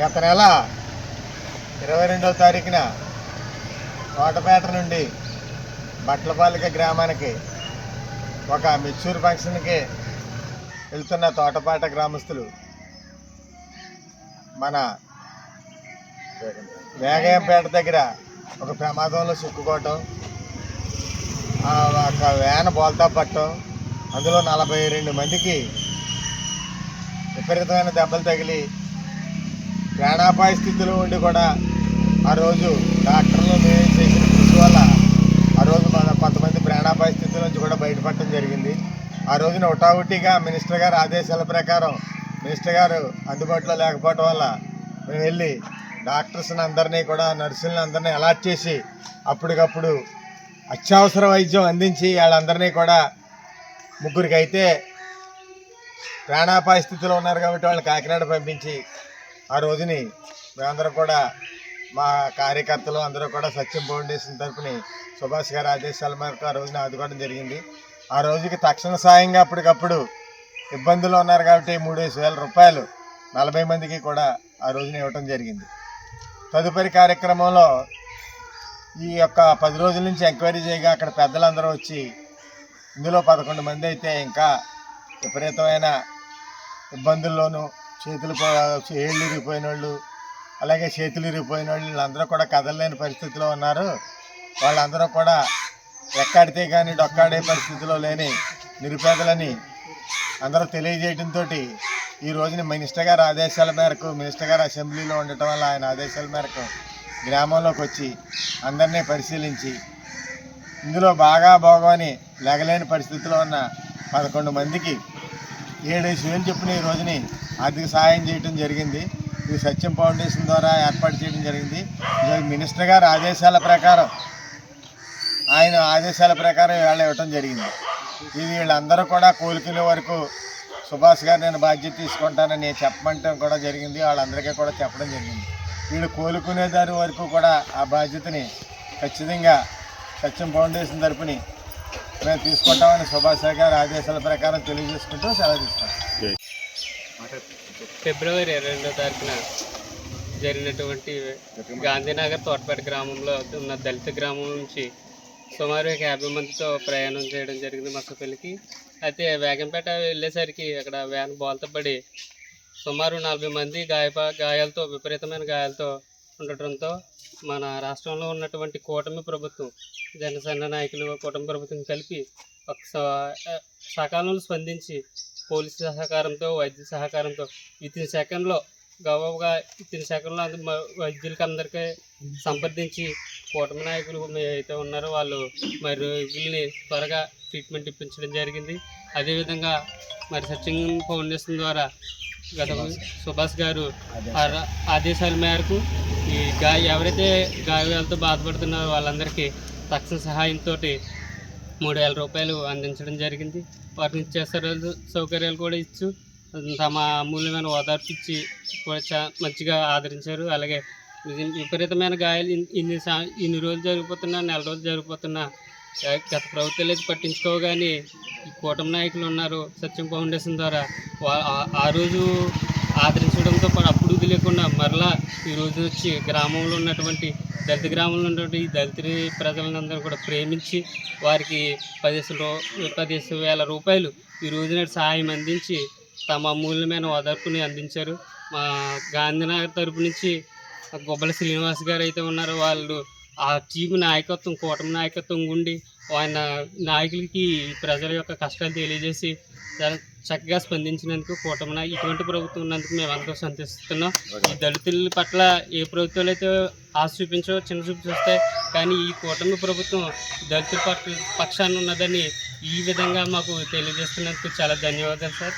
గత నెల 22వ తారీఖున కోటపేట నుండి బట్లపాలిక గ్రామానికి ఒక మెచ్యూర్ ఫంక్షన్కి వెళ్తున్న తోటపాట గ్రామస్తులు మన వేగయంపేట దగ్గర ఒక ప్రమాదంలో చిక్కుకోవటం, ఒక వ్యాన్ బోల్తా పట్టడం, అందులో 42 మందికి విపరీతమైన దెబ్బలు తగిలి ప్రాణాపాయ స్థితిలో ఉండి కూడా ఆ రోజు డాక్టర్లు చేసిన కృషి వల్ల ఆ రోజు కొంతమంది ప్రాణాపాయ స్థితి నుంచి కూడా బయటపడటం జరిగింది. ఆ రోజున హుటాహుటిగా మినిస్టర్ గారు ఆదేశాల ప్రకారం మినిస్టర్ గారు అందుబాటులో లేకపోవటం వల్ల మేము వెళ్ళి డాక్టర్స్ని అందరినీ కూడా నర్సులను అందరినీ అలాట్ చేసి అప్పటికప్పుడు అత్యవసర వైద్యం అందించి వాళ్ళందరినీ కూడా ముగ్గురికి అయితే ప్రాణాపాయ స్థితిలో ఉన్నారు కాబట్టి వాళ్ళు కాకినాడ పంపించి ఆ రోజుని మేమందరం కూడా మా కార్యకర్తలు అందరూ కూడా సత్యం ఫౌండేషన్ తరపుని సుభాష్ గారి ఆదేశాల మేరకు ఆ రోజున ఆదుకోవడం జరిగింది. ఆ రోజుకి తక్షణ సాయంగా అప్పటికప్పుడు ఇబ్బందులు ఉన్నారు కాబట్టి 3,000 రూపాయలు 40 మందికి కూడా ఆ రోజున ఇవ్వటం జరిగింది. తదుపరి కార్యక్రమంలో ఈ యొక్క 10 రోజుల నుంచి ఎంక్వైరీ చేయగా అక్కడ పెద్దలందరూ వచ్చి ఇందులో 11 మంది అయితే ఇంకా విపరీతమైన ఇబ్బందుల్లోనూ ఏళ్ళు ఇరిగిపోయిన వాళ్ళు, అలాగే చేతులు ఇరిగిపోయిన వాళ్ళు, వీళ్ళందరూ కూడా కదలలేని పరిస్థితిలో ఉన్నారు. వాళ్ళందరూ కూడా ఎక్కాడితే కానీ డొక్కాడే పరిస్థితిలో లేని నిరుపేదలని అందరూ తెలియజేయడంతో ఈ రోజున మినిస్టర్ గారి ఆదేశాల మేరకు, మినిస్టర్ గారు అసెంబ్లీలో ఉండటం వల్ల ఆయన ఆదేశాల మేరకు గ్రామంలోకి వచ్చి అందరినీ పరిశీలించి ఇందులో బాగా బాగోని లేగలేని పరిస్థితిలో ఉన్న 11 మందికి 7,000 చొప్పున ఈ రోజుని ఆర్థిక సహాయం చేయడం జరిగింది. ఇది సత్యం ఫౌండేషన్ ద్వారా ఏర్పాటు చేయడం జరిగింది. మినిస్టర్ గారి ఆదేశాల ప్రకారం వీళ్ళు ఇవ్వటం జరిగింది. ఇది వీళ్ళందరూ కూడా కోలుకునే వరకు సుభాష్ గారు నేను బాధ్యత తీసుకుంటానని చెప్పమంటం కూడా జరిగింది. వాళ్ళందరికీ కూడా చెప్పడం జరిగింది. వీళ్ళు కోలుకునే దాని వరకు కూడా ఆ బాధ్యతని ఖచ్చితంగా సత్యం ఫౌండేషన్ తరపుని మేము తీసుకుంటామని సుభాష్ గారి ఆదేశాల ప్రకారం తెలియజేసుకుంటూ సెలవు తీసుకుంటాం. ఫిబ్రవరి 22వ తారీఖున జరిగినటువంటి గాంధీనగర్ తోటపేట గ్రామంలో ఉన్న దళిత గ్రామం నుంచి సుమారు 50 మందితో ప్రయాణం చేయడం జరిగింది మసపల్లికి. అయితే వేగంపేట వెళ్ళేసరికి అక్కడ వ్యాన్ బోల్తా పడి సుమారు 40 మంది గాయాలతో విపరీతమైన గాయాలతో ఉండటంతో మన రాష్ట్రంలో ఉన్నటువంటి కూటమి ప్రభుత్వం, జనసేన నాయకులు, కూటమి ప్రభుత్వం కలిపి సకాలంలో స్పందించి పోలీసు సహకారంతో, వైద్య సహకారంతో వితిన్ సెకండ్లో వైద్యులకి అందరికీ సంప్రదించి కూటమి నాయకులు అయితే ఉన్నారో వాళ్ళు మరి రోగుల్ని త్వరగా ట్రీట్మెంట్ ఇప్పించడం జరిగింది. అదేవిధంగా మరి సత్యం ఫౌండేషన్ ద్వారా గత సుభాష్ గారు ఆదేశాల మేరకు ఈ ఎవరైతే గాయాలతో బాధపడుతున్నారో వాళ్ళందరికీ తక్షణ సహాయంతో 3,000 రూపాయలు అందించడం జరిగింది. వారి నిత్యావసర సౌకర్యాలు కూడా ఇచ్చు తమ అమూల్యమైన ఓదార్పు ఇచ్చి కూడా మంచిగా ఆదరించారు. అలాగే విపరీతమైన గాయాలు ఇన్ని రోజులు జరిగిపోతున్నా, నెల రోజులు జరిగిపోతున్నా గత ప్రభుత్వాలు అయితే పట్టించుకోగానే ఈ కూటమి నాయకులు ఉన్నారు సత్యం ఫౌండేషన్ ద్వారా ఆ రోజు ఆదరించడంతో పాటు అప్పుడు లేకుండా మరలా ఈరోజు వచ్చి గ్రామంలో ఉన్నటువంటి దళిత గ్రామంలో ఉన్నటువంటి దళిత ప్రజలందరూ కూడా ప్రేమించి వారికి 15,000 రూపాయలు ఈ రోజున సహాయం అందించి తమ అమూల్యమైన ఓదార్పుని అందించారు. మా గాంధీనగర్ తరపు నుంచి గొబ్బల శ్రీనివాస్ గారు అయితే ఉన్నారో వాళ్ళు ఆ టీం నాయకత్వం, కూటమి నాయకత్వం ఉండి ఆయన నాయకులకి ప్రజల యొక్క కష్టాలు తెలియజేసి చక్కగా స్పందించినందుకు కూటమి ఇటువంటి ప్రభుత్వం ఉన్నందుకు మేము ఎంతో సంతోషిస్తున్నాం. ఈ దళితుల పట్ల ఏ ప్రభుత్వాలు అయితే ఆశ చూపించో చిన్న చూపు చూస్తాయి, కానీ ఈ కూటమి ప్రభుత్వం దళితుల పక్షాన ఉన్నదని ఈ విధంగా మాకు తెలియజేస్తున్నందుకు చాలా ధన్యవాదాలు సార్.